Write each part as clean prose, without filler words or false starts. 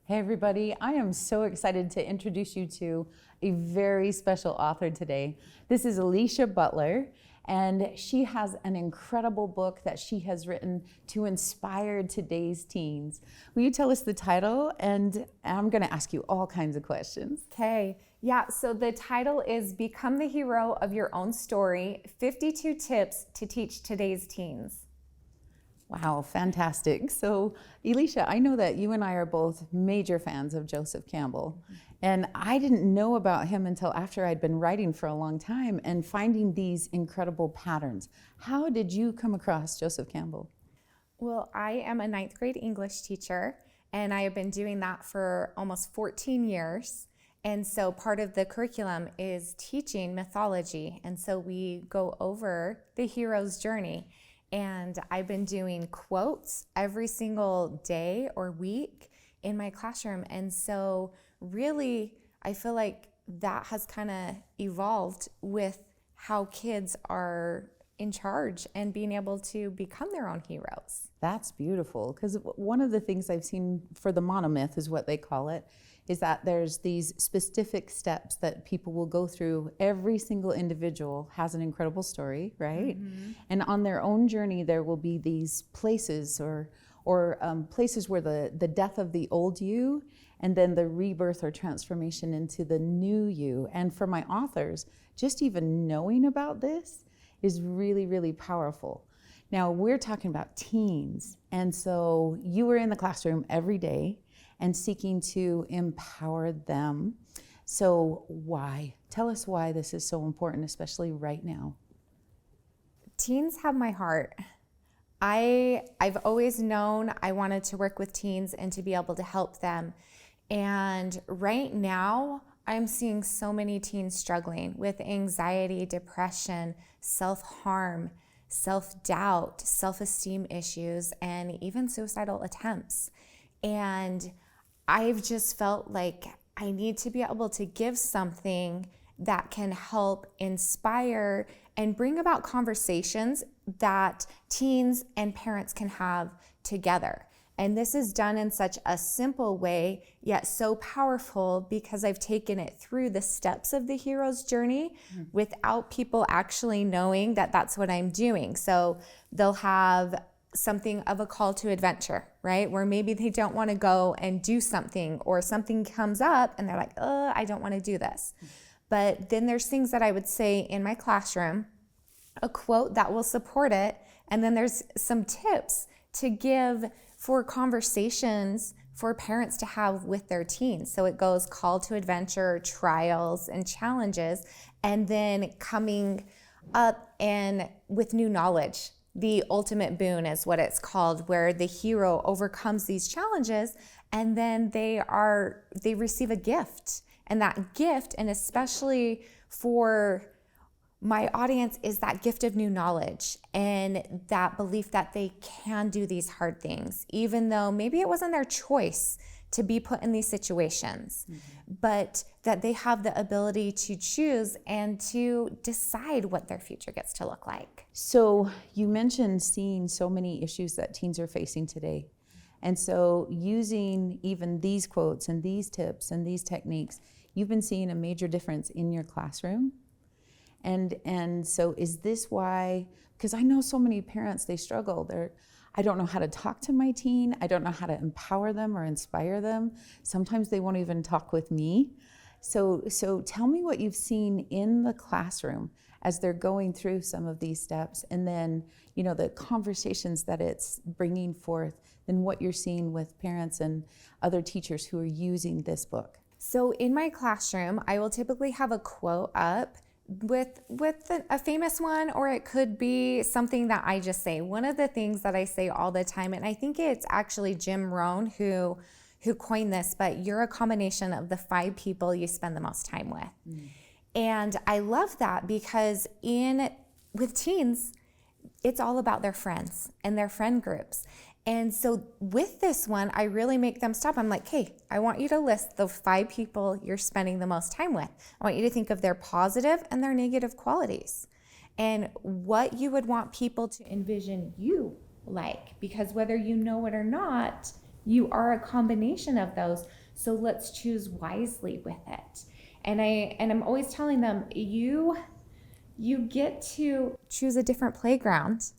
Hey everybody, I am so excited to introduce you to a very special author today. This is Elysia Butler, and she has an incredible book that she has written to inspire today's teens. Will you tell us the title? And I'm going to ask you all kinds of questions. Okay, yeah, so the title is Become the Hero of Your Own Story, 52 Tips to Teach Today's Teens. Wow, fantastic. So, Elysia, I know that you and I are both major fans of Joseph Campbell, and I didn't know about him until after I'd been writing for a long time and finding these incredible patterns. How did you come across Joseph Campbell? Well, I am a ninth grade English teacher, and I have been doing that for almost 14 years. And so part of the curriculum is teaching mythology, and so we go over the hero's journey. And I've been doing quotes every single day or week in my classroom. And so really, I feel like that has kind of evolved with how kids are in charge and being able to become their own heroes. That's beautiful, because one of the things I've seen for the monomyth is what they call it, is that there's these specific steps that people will go through. Every single individual has an incredible story, right? Mm-hmm. And on their own journey, there will be these places or places where the death of the old you and then the rebirth or transformation into the new you. And for my authors, just even knowing about this is really, really powerful. Now, we're talking about teens. And so you were in the classroom every day and seeking to empower them. So why? Tell us why this is so important, especially right now. Teens have my heart. I've always known I wanted to work with teens and to be able to help them. And right now, I'm seeing so many teens struggling with anxiety, depression, self-harm, self-doubt, self-esteem issues, and even suicidal attempts. And I've just felt like I need to be able to give something that can help inspire and bring about conversations that teens and parents can have together. And this is done in such a simple way, yet so powerful, because I've taken it through the steps of the hero's journey without people actually knowing that that's what I'm doing. So they'll have something of a call to adventure, right? Where maybe they don't want to go and do something, or something comes up and they're like, I don't want to do this. But then there's things that I would say in my classroom, a quote that will support it. And then there's some tips to give for conversations for parents to have with their teens. So it goes call to adventure, trials and challenges, and then coming up and with new knowledge. The ultimate boon is what it's called, where the hero overcomes these challenges and then they receive a gift. And that gift, and especially for my audience, is that gift of new knowledge and that belief that they can do these hard things, even though maybe it wasn't their choice to be put in these situations, but that they have the ability to choose and to decide what their future gets to look like. So you mentioned seeing so many issues that teens are facing today. And so using even these quotes and these tips and these techniques, you've been seeing a major difference in your classroom. And so is this why, because I know so many parents, they struggle. I don't know how to talk to my teen. I don't know how to empower them or inspire them. Sometimes they won't even talk with me. So tell me what you've seen in the classroom as they're going through some of these steps, and then, the conversations that it's bringing forth, and what you're seeing with parents and other teachers who are using this book. So in my classroom, I will typically have a quote up with a famous one, or it could be something that I just say. One of the things that I say all the time, and I think it's actually Jim Rohn who coined this, but you're a combination of the 5 people you spend the most time with. And I love that, because with teens, it's all about their friends and their friend groups. And so with this one, I really make them stop. I'm like, hey, I want you to list the 5 people you're spending the most time with. I want you to think of their positive and their negative qualities and what you would want people to envision you like. Because whether you know it or not, You are a combination of those. So let's choose wisely with it. And I'm always telling them, you get to choose a different playground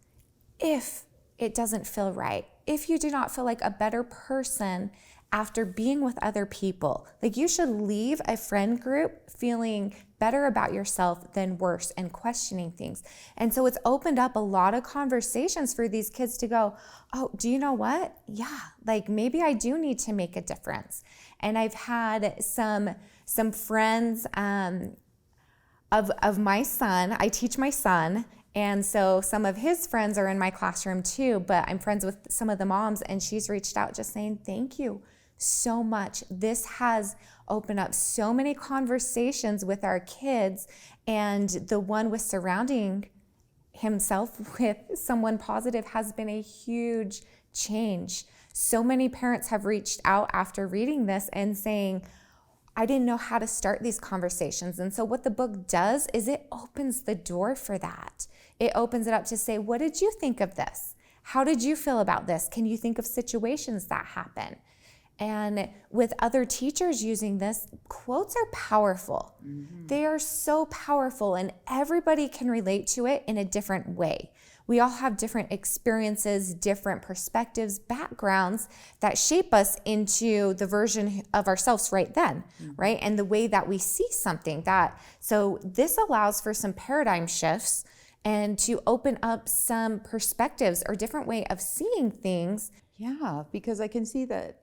if it doesn't feel right. If you do not feel like a better person after being with other people, like you should leave a friend group feeling better about yourself than worse and questioning things. And so it's opened up a lot of conversations for these kids to go, oh, do you know what? Yeah, like maybe I do need to make a difference. And I've had some friends of my son. I teach my son, and so some of his friends are in my classroom too, but I'm friends with some of the moms, and she's reached out just saying, thank you so much. This has opened up so many conversations with our kids, and the one with surrounding himself with someone positive has been a huge change. So many parents have reached out after reading this and saying, I didn't know how to start these conversations. And so what the book does is it opens the door for that. It opens it up to say, what did you think of this? How did you feel about this? Can you think of situations that happen? And with other teachers using this, quotes are powerful. Mm-hmm. They are so powerful, and everybody can relate to it in a different way. We all have different experiences, different perspectives, backgrounds that shape us into the version of ourselves right then, right? And the way that we see something so this allows for some paradigm shifts and to open up some perspectives or different way of seeing things. Yeah, because I can see that,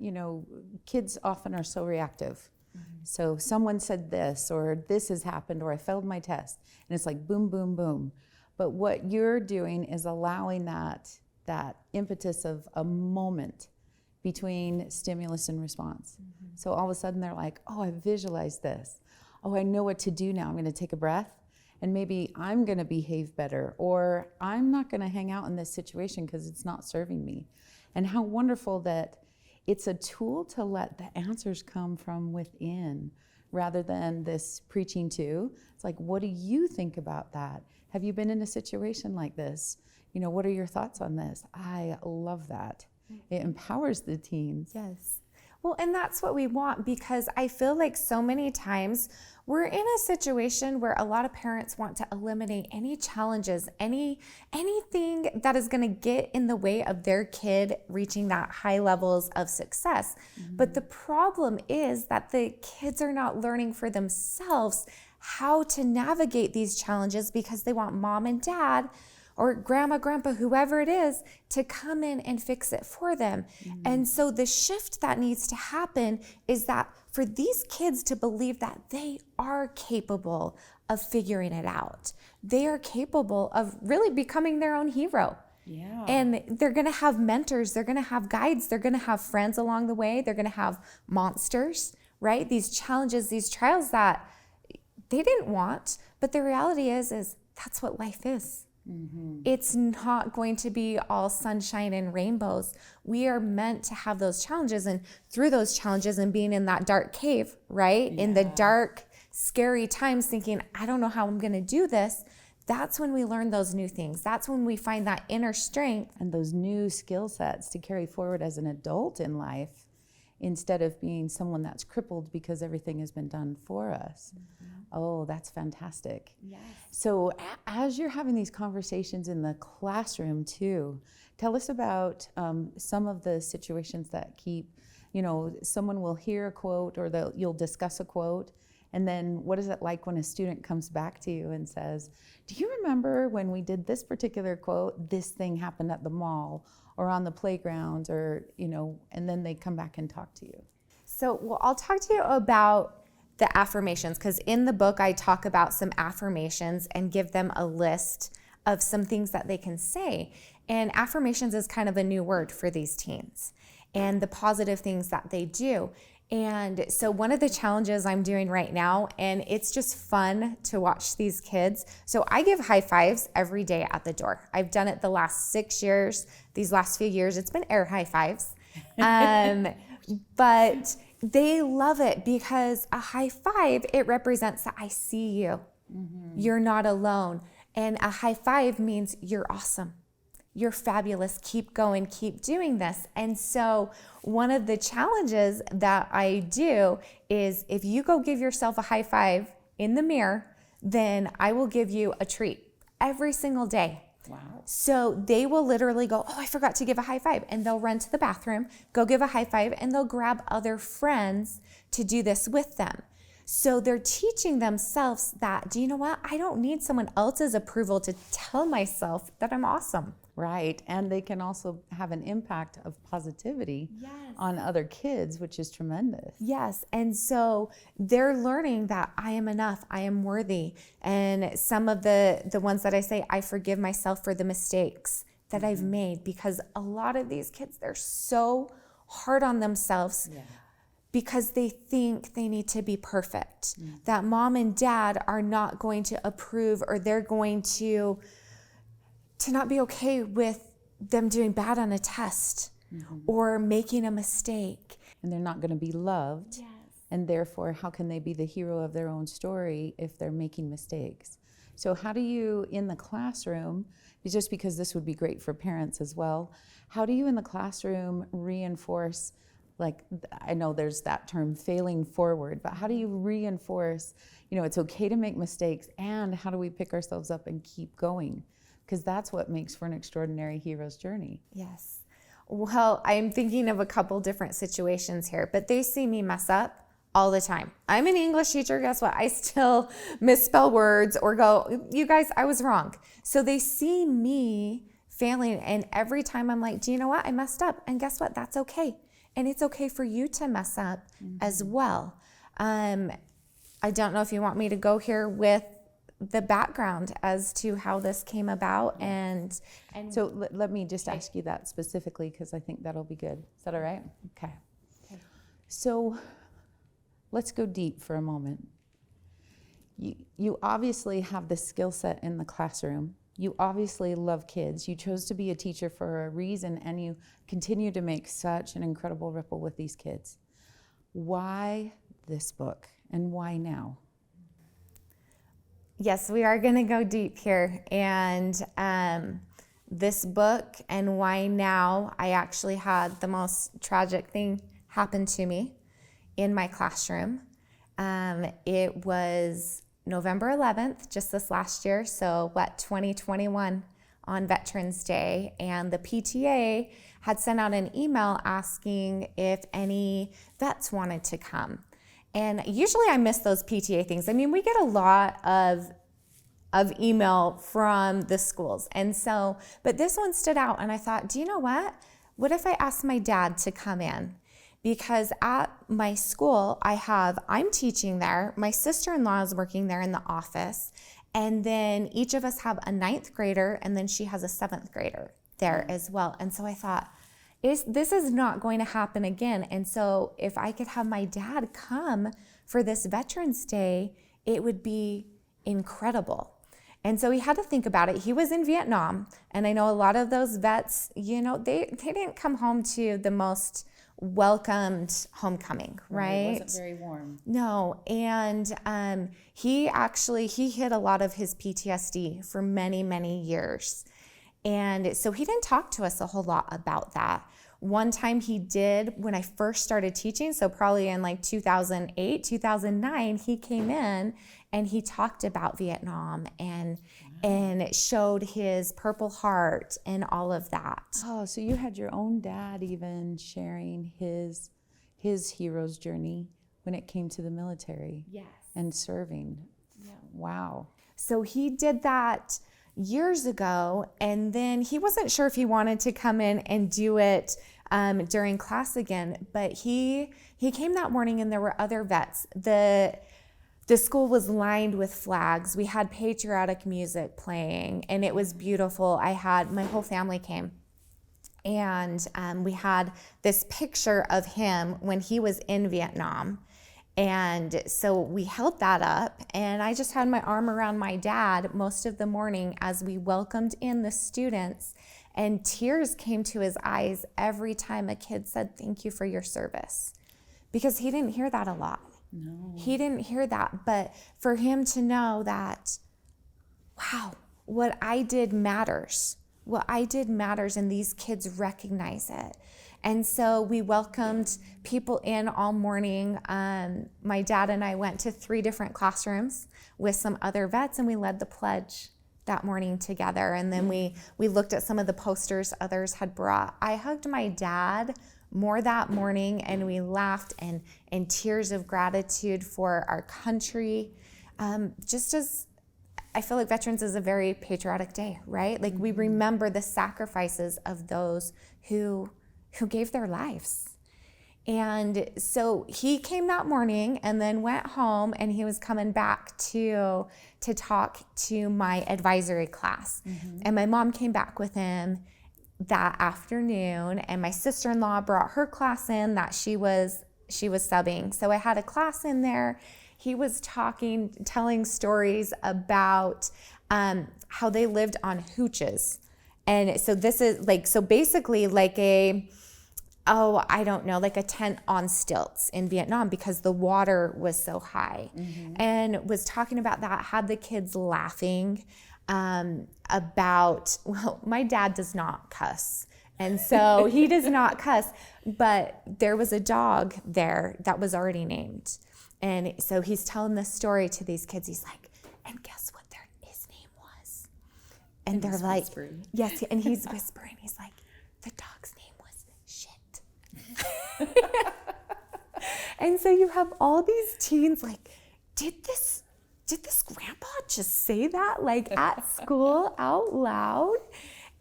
kids often are so reactive. Mm-hmm. So someone said this, or this has happened, or I failed my test, and it's like boom, boom, boom. But what you're doing is allowing that impetus of a moment between stimulus and response. Mm-hmm. So all of a sudden they're like, oh, I visualized this. Oh, I know what to do now. I'm going to take a breath, and maybe I'm going to behave better, or I'm not going to hang out in this situation because it's not serving me. And how wonderful that it's a tool to let the answers come from within rather than this preaching to. It's like, what do you think about that? Have you been in a situation like this? What are your thoughts on this? I love that. It empowers the teens. Yes. Well, and that's what we want, because I feel like so many times we're in a situation where a lot of parents want to eliminate any challenges, anything that is going to get in the way of their kid reaching that high levels of success. Mm-hmm. But the problem is that the kids are not learning for themselves how to navigate these challenges because they want mom and dad or grandma, grandpa, whoever it is, to come in and fix it for them. Mm-hmm. And so the shift that needs to happen is that for these kids to believe that they are capable of figuring it out. They are capable of really becoming their own hero. Yeah. And they're going to have mentors, they're going to have guides, they're going to have friends along the way, they're going to have monsters, right? These challenges, these trials that they didn't want, but the reality is that's what life is. Mm-hmm. It's not going to be all sunshine and rainbows. We are meant to have those challenges, and through those challenges and being in that dark cave, right? Yeah. In the dark, scary times thinking, I don't know how I'm going to do this. That's when we learn those new things. That's when we find that inner strength. And those new skill sets to carry forward as an adult in life, instead of being someone that's crippled because everything has been done for us. Mm-hmm. Oh, that's fantastic. Yes. So as you're having these conversations in the classroom too, tell us about some of the situations that keep, someone will hear a quote or you'll discuss a quote, and then what is it like when a student comes back to you and says, do you remember when we did this particular quote, this thing happened at the mall or on the playground, or, and then they come back and talk to you? So, I'll talk to you about the affirmations, because in the book I talk about some affirmations and give them a list of some things that they can say. And affirmations is kind of a new word for these teens and the positive things that they do. And so one of the challenges I'm doing right now, and it's just fun to watch these kids. So I give high fives every day at the door. I've done it the last 6 years. These last few years, it's been air high fives. But they love it because a high five, it represents that I see you. Mm-hmm. You're not alone. And a high five means you're awesome. You're fabulous. Keep going, keep doing this. And so one of the challenges that I do is if you go give yourself a high five in the mirror, then I will give you a treat every single day. Wow. So they will literally go, oh, I forgot to give a high five. And they'll run to the bathroom, go give a high five, and they'll grab other friends to do this with them. So they're teaching themselves that, do you know what? I don't need someone else's approval to tell myself that I'm awesome. Right. And they can also have an impact of positivity Yes. on other kids, which is tremendous. Yes. And so they're learning that I am enough, I am worthy. And some of the ones that I say, I forgive myself for the mistakes that I've made, because a lot of these kids, they're so hard on themselves. Yeah. Because they think they need to be perfect, that mom and dad are not going to approve, or they're going to not be okay with them doing bad on a test or making a mistake. And they're not going to be loved. Yes. And therefore, how can they be the hero of their own story if they're making mistakes? So how do you, in the classroom, just because this would be great for parents as well, how do you in the classroom reinforce, like, I know there's that term failing forward, but how do you reinforce, it's okay to make mistakes, and how do we pick ourselves up and keep going? Because that's what makes for an extraordinary hero's journey. Yes. Well, I'm thinking of a couple different situations here, but they see me mess up all the time. I'm an English teacher. Guess what? I still misspell words or go, you guys, I was wrong. So they see me failing, and every time I'm like, do you know what? I messed up. And guess what? That's okay. And it's okay for you to mess up as well. I don't know if you want me to go here with the background as to how this came about. And So let me just ask you that specifically, because I think that'll be good. Is that all right? Okay. So let's go deep for a moment. You obviously have the skill set in the classroom. You obviously love kids. You chose to be a teacher for a reason, and you continue to make such an incredible ripple with these kids. Why this book, and why now? Yes, we are going to go deep here. And this book and why now, I actually had the most tragic thing happen to me in my classroom. It was November 11th, just this last year, so 2021, on Veterans Day, and the PTA had sent out an email asking if any vets wanted to come. And usually I miss those PTA things. I mean, we get a lot of email from the schools. And so, but this one stood out, and I thought, do you know what? What if I asked my dad to come in? Because at my school, I'm teaching there, my sister-in-law is working there in the office, and then each of us have a 9th grader, and then she has a 7th grader there as well. And so I thought, this is not going to happen again. And so if I could have my dad come for this Veterans Day, it would be incredible. And so he had to think about it. He was in Vietnam, and I know a lot of those vets, they didn't come home to the most welcomed homecoming, right? It wasn't very warm. No, and he hid a lot of his PTSD for many, many years. And so he didn't talk to us a whole lot about that. One time he did when I first started teaching, so probably in like 2008, 2009, he came in and he talked about Vietnam and showed his Purple Heart and all of that. Oh, so you had your own dad even sharing his hero's journey when it came to the military. Yes. And serving. Yeah. Wow. So he did that years ago, and then he wasn't sure if he wanted to come in and do it during class again, but he came that morning, and there were other vets. The school was lined with flags. We had patriotic music playing, and it was beautiful. My whole family came, and we had this picture of him when he was in Vietnam. And so we held that up, and I just had my arm around my dad most of the morning as we welcomed in the students, and tears came to his eyes every time a kid said, "Thank you for your service," because he didn't hear that a lot. No. He didn't hear that, but for him to know that, wow, what I did matters. what I did matters, and these kids recognize it. And so we welcomed people in all morning. My dad and I went to 3 different classrooms with some other vets, and we led the pledge that morning together. And then we looked at some of the posters others had brought. I hugged my dad more that morning, and we laughed and tears of gratitude for our country. Just as I feel like Veterans is a very patriotic day, right? Like we remember the sacrifices of those who gave their lives. And so he came that morning and then went home, and he was coming back to talk to my advisory class. And my mom came back with him that afternoon, and my sister-in-law brought her class in that she was subbing. So I had a class in there. He was telling stories about how they lived on hooches. And so this is basically like like a tent on stilts in Vietnam, because the water was so high. And was talking about that, had the kids laughing about, my dad does not cuss. And so he does not cuss, but there was a dog there that was already named. And so he's telling this story to these kids. He's like, and guess what his name was? And they're like, whispering. Yes, and he's whispering. He's like, the dog's name was Shit. And so you have all these teens like, did this grandpa just say that like at school out loud?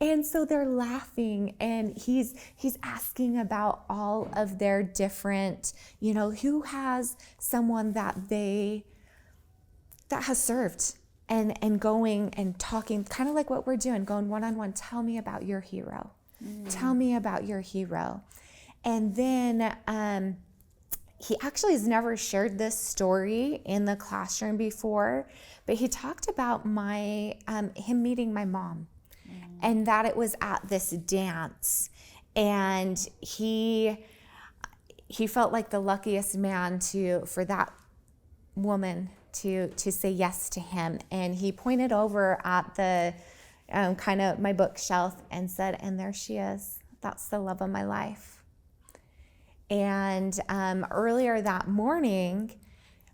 And so they're laughing, and he's asking about all of their different, who has someone that has served, and going and talking, kind of like what we're doing, going one-on-one. Tell me about your hero. Tell me about your hero. And then he actually has never shared this story in the classroom before, but he talked about him meeting my mom. And that it was at this dance, and he felt like the luckiest man for that woman to say yes to him. And he pointed over at the kind of my bookshelf and said, and there she is. That's the love of my life. And earlier that morning,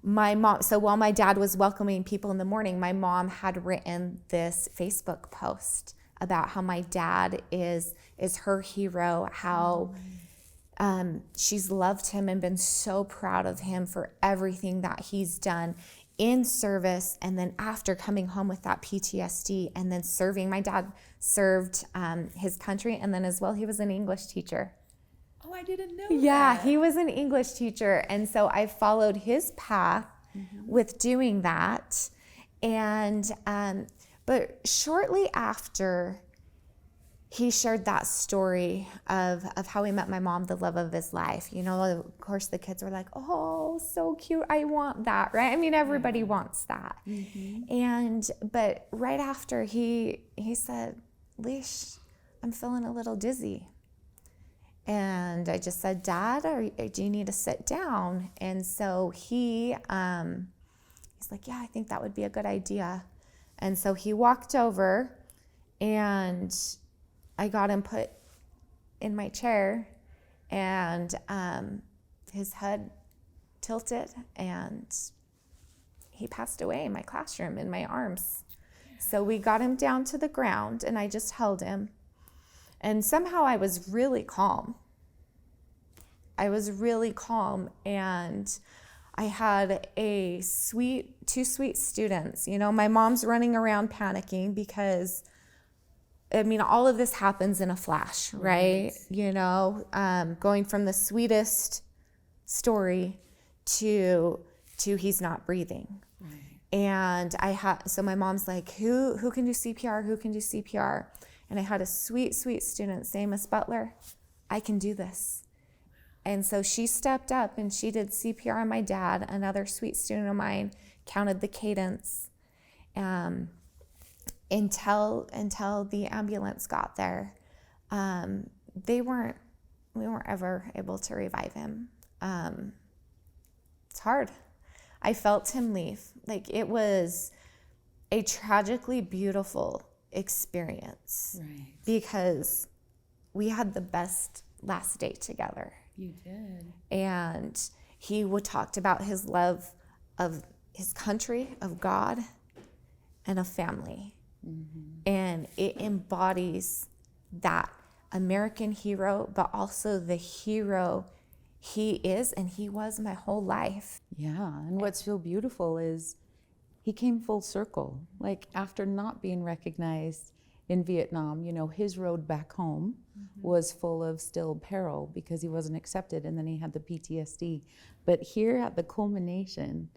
my mom, so while my dad was welcoming people in the morning, my mom had written this Facebook post about how my dad is her hero, how she's loved him and been so proud of him for everything that he's done in service, and then after coming home with that PTSD, and then serving. My dad served his country, and then as well he was an English teacher. Oh, I didn't know Yeah, that. he was an English teacher, and so I followed his path with doing that. And but shortly after he shared that story of how he met my mom, the love of his life, of course the kids were like, oh, so cute, I want that, right? I mean, everybody wants that. But right after he said, Leash, I'm feeling a little dizzy. And I just said, Dad, do you need to sit down? And so he's like, yeah, I think that would be a good idea. And so he walked over, and I got him put in my chair, and his head tilted, and he passed away in my classroom in my arms. So we got him down to the ground, and I just held him. And somehow I was really calm. And I had two sweet students. My mom's running around panicking because, all of this happens in a flash, right? Going from the sweetest story to he's not breathing. Right. And so my mom's like, who can do CPR? Who can do CPR? And I had a sweet student say, Miss Butler, I can do this. And so she stepped up and she did CPR on my dad. Another sweet student of mine counted the cadence until the ambulance got there. We weren't ever able to revive him. It's hard. I felt him leave. Like, it was a tragically beautiful experience. Right. Because we had the best last day together. You did. And he talked about his love of his country, of God, and of family. And it embodies that American hero, but also the hero he is and he was my whole life. Yeah, and what's so beautiful is he came full circle. Like, after not being recognized in Vietnam, you know, his road back home was full of still peril because he wasn't accepted, and then he had the PTSD. But here at the culmination,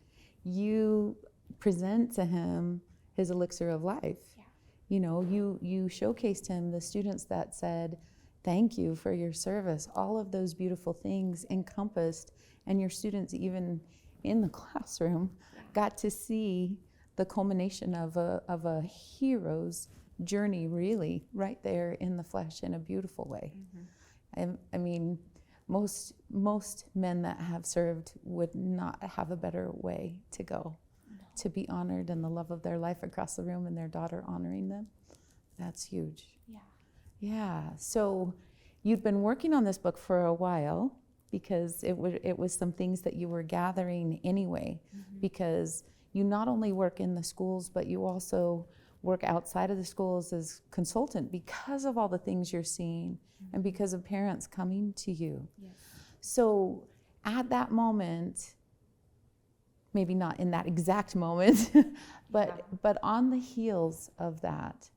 you present to him his elixir of life. Yeah. You know, you showcased him the students that said, thank you for your service. All of those beautiful things encompassed, and your students, even in the classroom, got to see the culmination of a hero's journey, really, right there in the flesh in a beautiful way. I mean, most men that have served would not have a better way to go. To be honored and the love of their life across the room and their daughter honoring them. That's huge. Yeah. Yeah, so you'd been working on this book for a while because it was some things that you were gathering anyway, because you not only work in the schools, but you also work outside of the schools as consultant because of all the things you're seeing and because of parents coming to you. Yes. So at that moment, maybe not in that exact moment, but on the heels of that,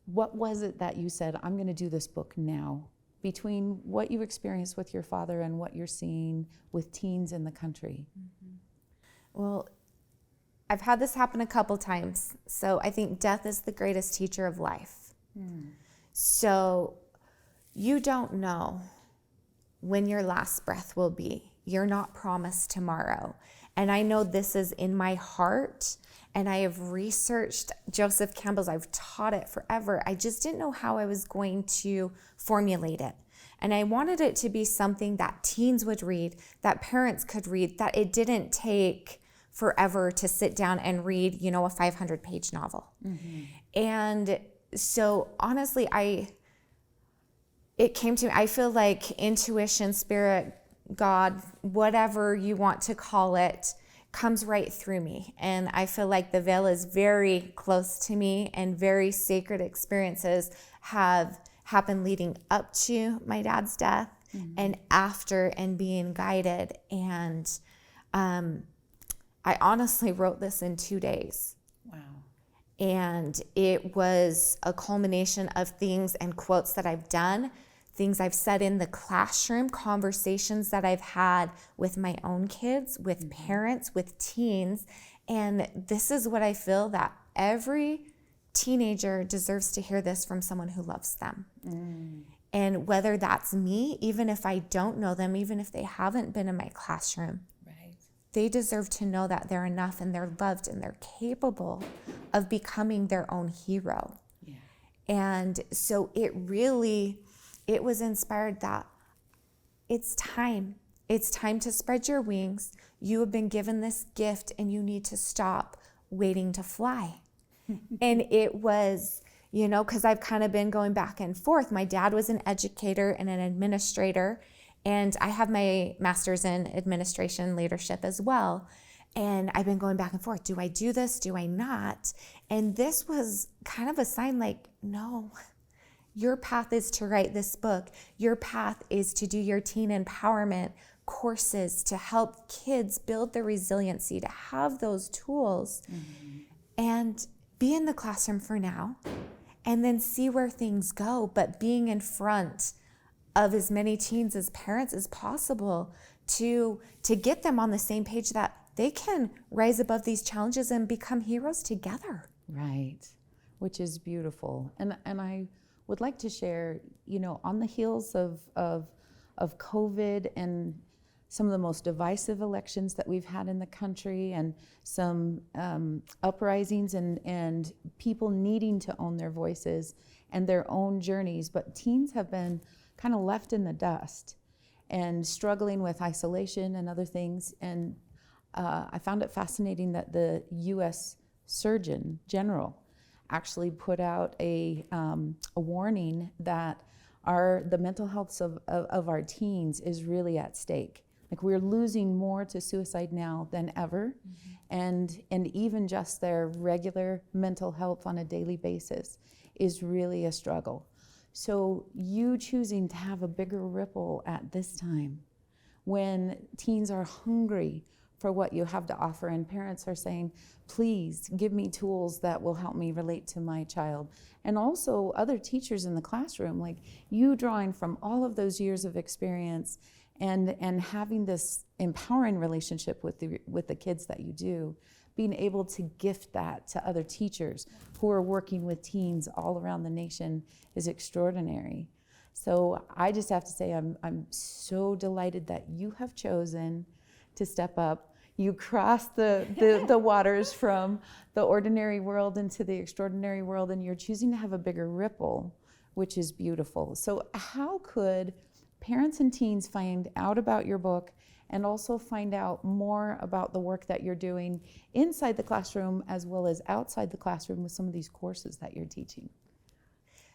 what was it that you said, I'm going to do this book now? Between what you experienced with your father and what you're seeing with teens in the country. Well, I've had this happen a couple times. So I think death is the greatest teacher of life. So you don't know when your last breath will be. You're not promised tomorrow. And I know this is in my heart, and I have researched Joseph Campbell's, I've taught it forever. I just didn't know how I was going to formulate it. And I wanted it to be something that teens would read, that parents could read, that it didn't take forever to sit down and read, you know, a 500-page novel. And so honestly, it came to me, I feel like intuition, spirit, God, whatever you want to call it, comes right through me. And I feel like the veil is very close to me, and very sacred experiences have happened leading up to my dad's death and after, and being guided. And I honestly wrote this in 2 days. Wow. And it was a culmination of things and quotes that I've done, things I've said in the classroom, conversations that I've had with my own kids, with parents, with teens. And this is what I feel that every teenager deserves to hear this from someone who loves them. And whether that's me, even if I don't know them, even if they haven't been in my classroom, they deserve to know that they're enough and they're loved and they're capable of becoming their own hero. Yeah. And so it was inspired that it's time. It's time to spread your wings. You have been given this gift and you need to stop waiting to fly. And it was, you know, because I've kind of been going back and forth. My dad was an educator and an administrator, and I have my master's in administration leadership as well. And I've been going back and forth. Do I do this? Do I not? And this was kind of a sign like, no, your path is to write this book. Your path is to do your teen empowerment courses to help kids build their resiliency, to have those tools and be in the classroom for now and then see where things go. But being in front of as many teens as parents as possible to get them on the same page that they can rise above these challenges and become heroes together. Right, which is beautiful. And I would like to share, you know, on the heels of COVID and some of the most divisive elections that we've had in the country, and some uprisings and people needing to own their voices and their own journeys, but teens have been kind of left in the dust and struggling with isolation and other things. And I found it fascinating that the U.S. Surgeon General actually put out a warning that the mental health of our teens is really at stake. Like, we're losing more to suicide now than ever, and even just their regular mental health on a daily basis is really a struggle. So you choosing to have a bigger ripple at this time, when teens are hungry for what you have to offer, and parents are saying, please give me tools that will help me relate to my child. And also other teachers in the classroom, like you drawing from all of those years of experience and having this empowering relationship with the kids that you do, being able to gift that to other teachers who are working with teens all around the nation is extraordinary. So I just have to say I'm so delighted that you have chosen to step up. You crossed the waters from the ordinary world into the extraordinary world, and you're choosing to have a bigger ripple, which is beautiful. So how could parents and teens find out about your book and also find out more about the work that you're doing inside the classroom as well as outside the classroom with some of these courses that you're teaching?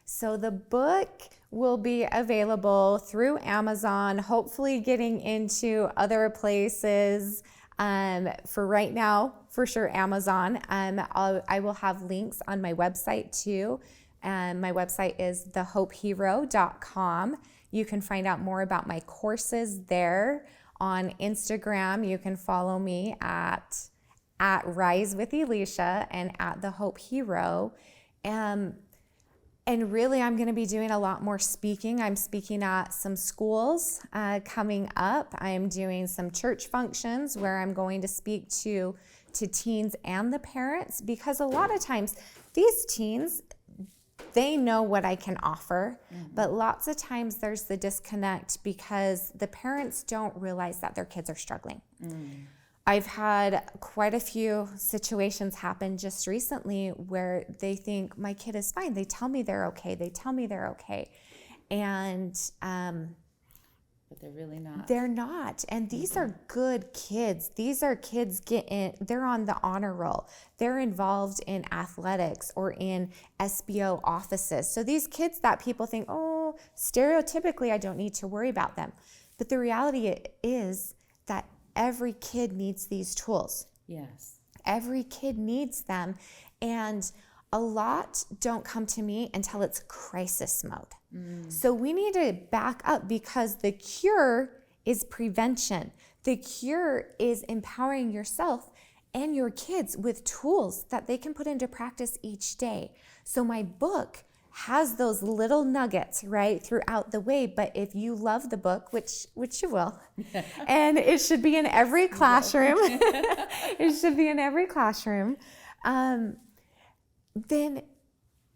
So the book will be available through Amazon, hopefully getting into other places. For right now, for sure, Amazon. I will have links on my website too. My website is thehopehero.com. You can find out more about my courses there. On Instagram, you can follow me at Rise with Elysia and at The Hope Hero. And really, I'm going to be doing a lot more speaking. I'm speaking at some schools coming up. I am doing some church functions where I'm going to speak to teens and the parents, because a lot of times these teens, they know what I can offer, but lots of times there's the disconnect because the parents don't realize that their kids are struggling. I've had quite a few situations happen just recently where they think my kid is fine. They tell me they're okay. And but they're really not. They're not. And these are good kids. These are kids they're on the honor roll. They're involved in athletics or in SBO offices. So these kids that people think, oh, stereotypically, I don't need to worry about them. But the reality is that every kid needs these tools. Yes. Every kid needs them. And a lot don't come to me until it's crisis mode. So we need to back up, because the cure is prevention. The cure is empowering yourself and your kids with tools that they can put into practice each day. So my book has those little nuggets right throughout the way, but if you love the book, which you will, and it should be in every classroom, it should be in every classroom, then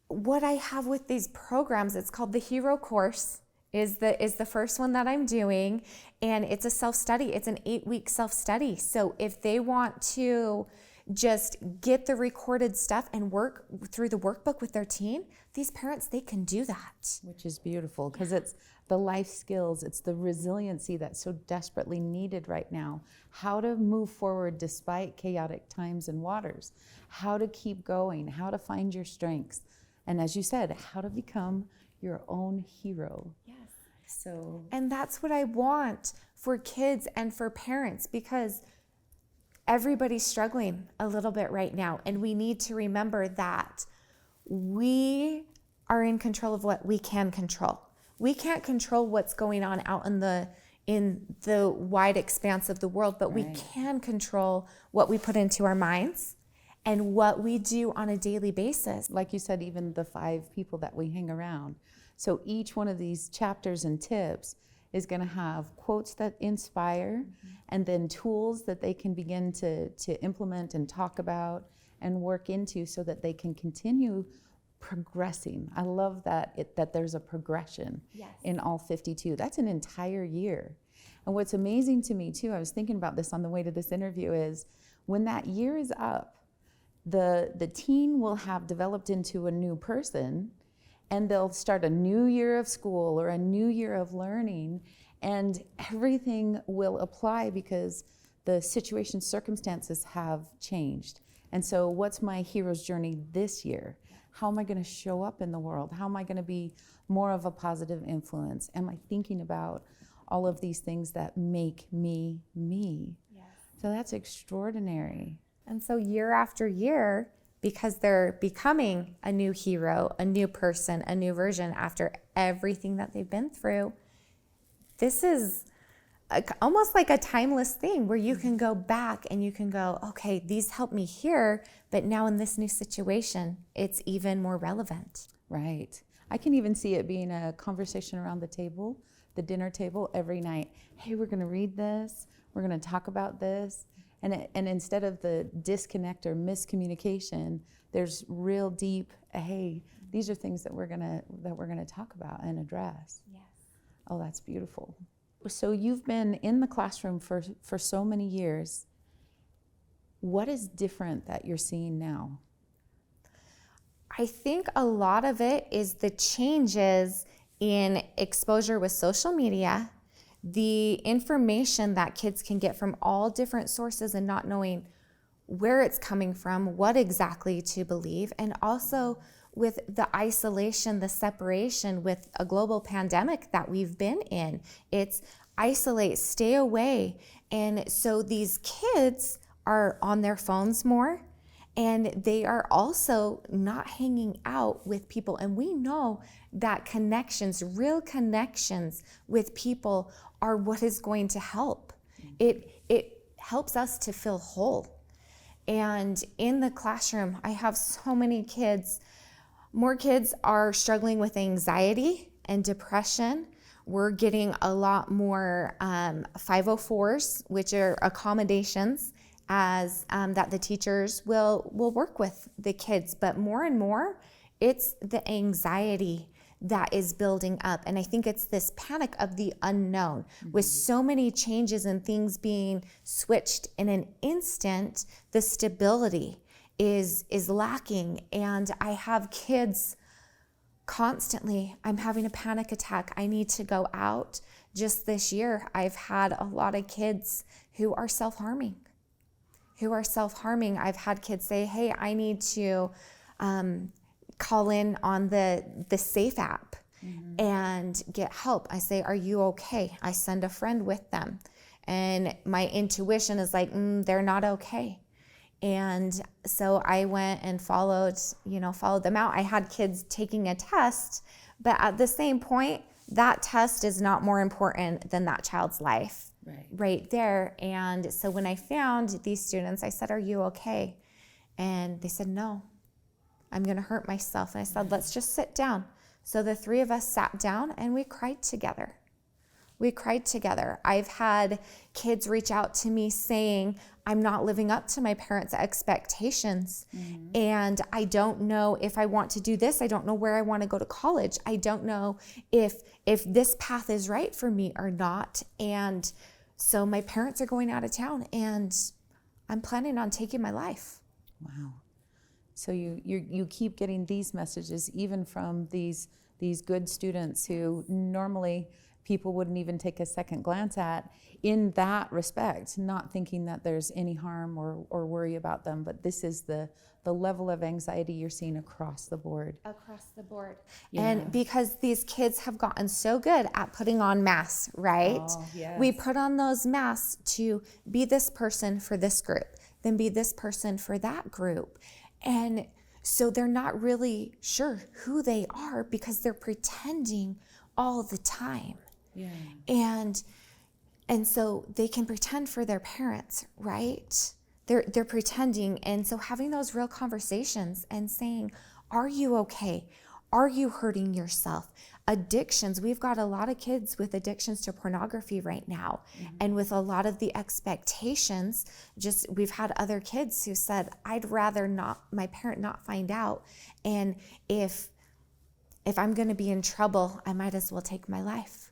what I have with these programs, it's called the Hero Course, is the first one that I'm doing, and it's a self-study. It's an 8-week self-study. So if they want to just get the recorded stuff and work through the workbook with their teen, these parents, they can do that. Which is beautiful, because it's the life skills, it's the resiliency that's so desperately needed right now. How to move forward despite chaotic times and waters, how to keep going, how to find your strengths. And as you said, how to become your own hero. Yes. So, and that's what I want for kids and for parents, because everybody's struggling a little bit right now. And we need to remember that we are in control of what we can control. We can't control what's going on out in the wide expanse of the world, but we can control what we put into our minds and what we do on a daily basis. like you said, even the 5 people that we hang around. So each one of these chapters and tips is going to have quotes that inspire, and then tools that they can begin to implement and talk about and work into, so that they can continue progressing. I love that there's a progression in all 52. That's an entire year. And what's amazing to me too, I was thinking about this on the way to this interview, is when that year is up, the teen will have developed into a new person, and they'll start a new year of school or a new year of learning, and everything will apply because the circumstances have changed. And so what's my hero's journey this year? How am I going to show up in the world? How am I going to be more of a positive influence? Am I thinking about all of these things that make me me? Yes. So that's extraordinary. And so year after year, because they're becoming a new hero, a new person, a new version after everything that they've been through, this is almost like a timeless thing where you can go back and you can go, okay, these helped me here, but now in this new situation, it's even more relevant. Right. I can even see it being a conversation around the table, the dinner table every night. Hey, we're going to read this. We're going to talk about this. And instead of the disconnect or miscommunication, there's real deep, hey, these are things that we're gonna talk about and address. Yes. Oh, that's beautiful. So you've been in the classroom for so many years. What is different that you're seeing now? I think a lot of it is the changes in exposure with social media, the information that kids can get from all different sources and not knowing where it's coming from, what exactly to believe, and also with the isolation, the separation with a global pandemic that we've been in. It's isolate, stay away. And so these kids are on their phones more, and they are also not hanging out with people. And we know that connections, real connections with people are what is going to help. It helps us to feel whole. And in the classroom, I have so many kids. More kids are struggling with anxiety and depression. We're getting a lot more 504s, which are accommodations as that the teachers will work with the kids. But more and more, it's the anxiety that is building up. And I think it's this panic of the unknown. With so many changes and things being switched in an instant, the stability is lacking. And I have kids constantly, I'm having a panic attack. I need to go out. Just this year, I've had a lot of kids who are self-harming. I've had kids say, hey, I need to call in on the Safe app and get help. I say, are you okay? I send a friend with them. And my intuition is like, they're not okay. And so I went and followed them out. I had kids taking a test, but at the same point, that test is not more important than that child's life right there. And so when I found these students, I said, are you okay? And they said, no, I'm going to hurt myself. And I said, let's just sit down. So the three of us sat down and we cried together. I've had kids reach out to me saying, I'm not living up to my parents' expectations. And I don't know if I want to do this. I don't know where I want to go to college. I don't know if this path is right for me or not. And so my parents are going out of town and I'm planning on taking my life. Wow. So you keep getting these messages even from these good students who normally people wouldn't even take a second glance at in that respect, not thinking that there's any harm or worry about them. But this is the level of anxiety you're seeing across the board. Yeah. And because these kids have gotten so good at putting on masks, right? Oh, yes. We put on those masks to be this person for this group, then be this person for that group. And so they're not really sure who they are because they're pretending all the time. Yeah. And so they can pretend for their parents, right? They're pretending. And so having those real conversations and saying, are you okay? Are you hurting yourself? Addictions. We've got a lot of kids with addictions to pornography right now. And with a lot of the expectations, we've had other kids who said, I'd rather my parent not find out. And if I'm going to be in trouble, I might as well take my life.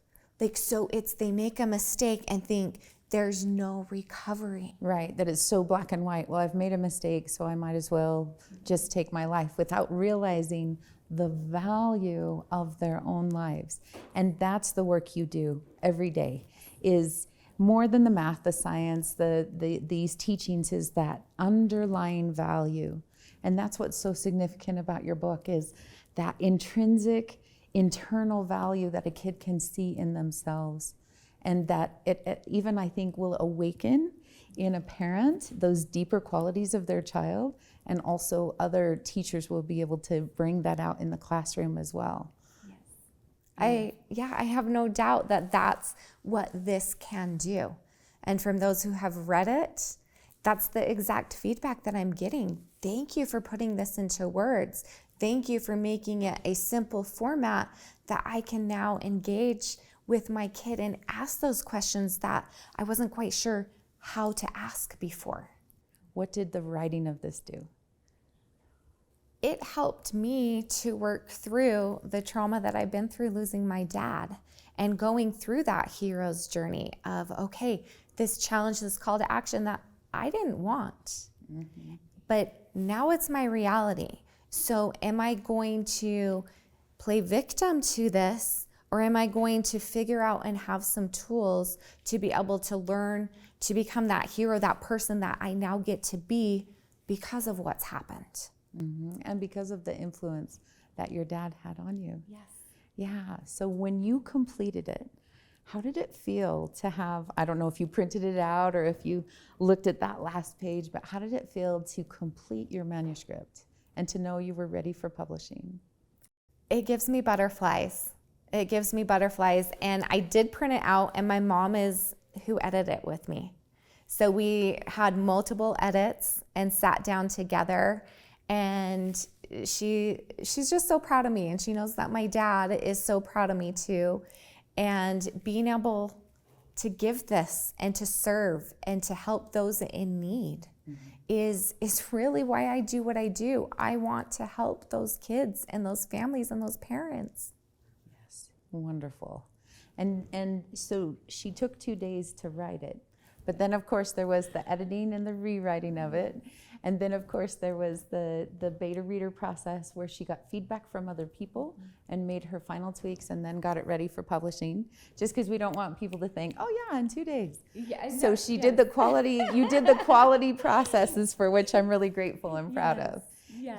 So they make a mistake and think there's no recovery. Right, that it's so black and white. Well, I've made a mistake, so I might as well just take my life without realizing the value of their own lives. And that's the work you do every day, is more than the math, the science, these teachings, is that underlying value. And that's what's so significant about your book, is that intrinsic internal value that a kid can see in themselves, and that it even, I think, will awaken in a parent those deeper qualities of their child, and also other teachers will be able to bring that out in the classroom as well. I have no doubt that that's what this can do. And from those who have read it, that's the exact feedback that I'm getting. Thank you for putting this into words. Thank you for making it a simple format that I can now engage with my kid and ask those questions that I wasn't quite sure how to ask before. What did the writing of this do? It helped me to work through the trauma that I've been through losing my dad, and going through that hero's journey of, okay, this challenge, this call to action that I didn't want, but now it's my reality. So am I going to play victim to this, or am I going to figure out and have some tools to be able to learn to become that hero, that person that I now get to be because of what's happened? And because of the influence that your dad had on you. Yes. Yeah. So when you completed it, how did it feel to have, I don't know if you printed it out or if you looked at that last page, but how did it feel to complete your manuscript and to know you were ready for publishing? It gives me butterflies. It gives me butterflies. And I did print it out, and my mom is who edited it with me. So we had multiple edits and sat down together. And she's just so proud of me, and she knows that my dad is so proud of me too. And being able to give this and to serve and to help those in need is really why I do what I do. I want to help those kids and those families and those parents. Yes, wonderful. And so she took 2 days to write it. But then, of course, there was the editing and the rewriting of it. And then, of course, there was the beta reader process where she got feedback from other people and made her final tweaks and then got it ready for publishing. Just because we don't want people to think, oh yeah, in 2 days. So she did the quality, you did the quality processes, for which I'm really grateful and proud of.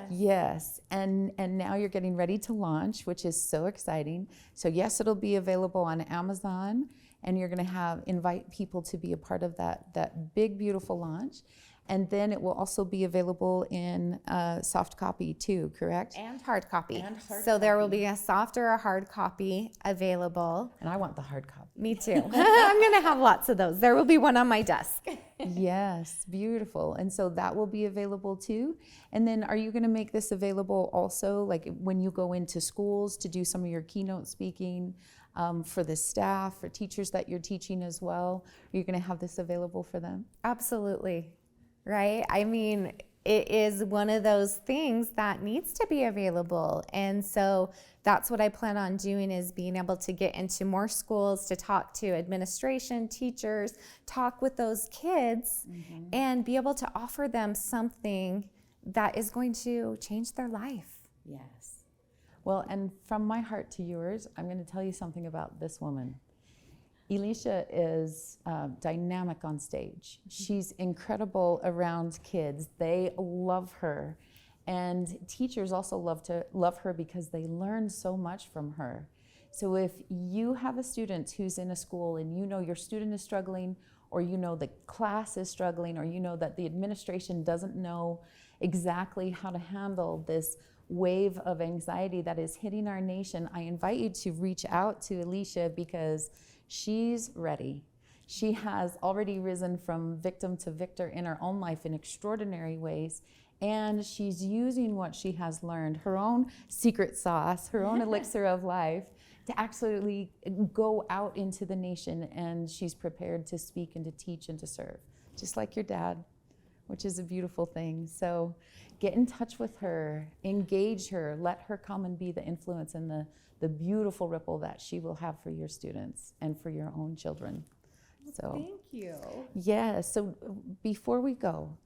Yes. And now you're getting ready to launch, which is so exciting. So yes, it'll be available on Amazon, and you're going to invite people to be a part of that big, beautiful launch. And then it will also be available in soft copy too, correct? And hard copy. So there will be a soft or a hard copy available. And I want the hard copy. Me too. I'm going to have lots of those. There will be one on my desk. Yes, beautiful. And so that will be available too. And then are you going to make this available also, like when you go into schools to do some of your keynote speaking, for the staff, for teachers that you're teaching as well? Are you going to have this available for them? Absolutely. Right? I mean, it is one of those things that needs to be available. And so that's what I plan on doing, is being able to get into more schools, to talk to administration, teachers, talk with those kids, and be able to offer them something that is going to change their life. Yes. Well, and from my heart to yours, I'm going to tell you something about this woman. Elysia is dynamic on stage. She's incredible around kids. They love her. And teachers also love her because they learn so much from her. So if you have a student who's in a school and you know your student is struggling, or you know the class is struggling, or you know that the administration doesn't know exactly how to handle this wave of anxiety that is hitting our nation, I invite you to reach out to Elysia, because she's ready. She has already risen from victim to victor in her own life in extraordinary ways. And she's using what she has learned, her own secret sauce, her own elixir of life, to actually go out into the nation. And she's prepared to speak and to teach and to serve, just like your dad, which is a beautiful thing. So get in touch with her, engage her, let her come and be the influence and the beautiful ripple that she will have for your students and for your own children. So thank you. Yeah, so before we go,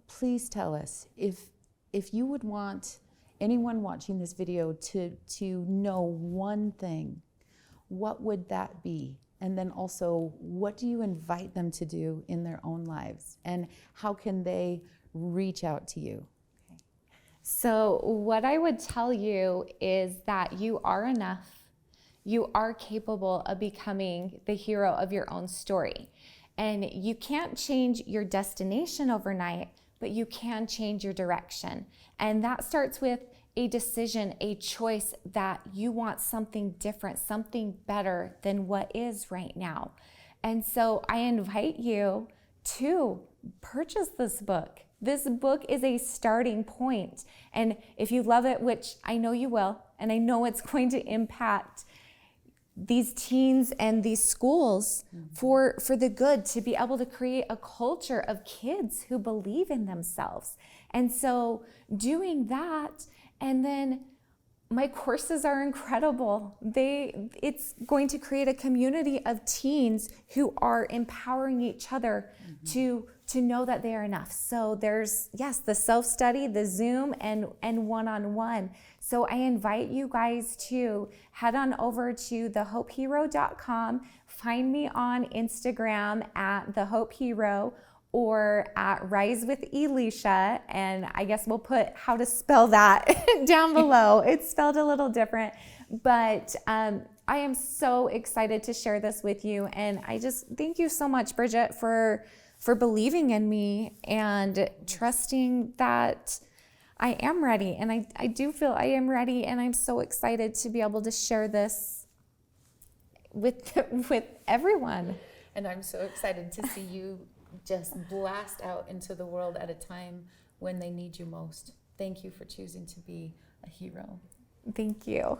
please tell us if you would want anyone watching this video to know one thing, what would that be? And then also, what do you invite them to do in their own lives? And how can they reach out to you? So what I would tell you is that you are enough. You are capable of becoming the hero of your own story. And you can't change your destination overnight, but you can change your direction. And that starts with a decision, a choice that you want something different, something better than what is right now. And so I invite you to purchase this book. This book is a starting point. And if you love it, which I know you will, and I know it's going to impact these teens and these schools for the good, to be able to create a culture of kids who believe in themselves. And so doing that, and then my courses are incredible. It's going to create a community of teens who are empowering each other to know that they are enough. So there's, yes, the self-study, the Zoom, and one-on-one. So I invite you guys to head on over to thehopehero.com. Find me on Instagram at thehopehero, or at Rise with Elysia, and I guess we'll put how to spell that down below. It's spelled a little different, but I am so excited to share this with you, and I just thank you so much, Bridget, for believing in me and trusting that I am ready, and I do feel I am ready, and I'm so excited to be able to share this with everyone. And I'm so excited to see you just blast out into the world at a time when they need you most. Thank you for choosing to be a hero. Thank you.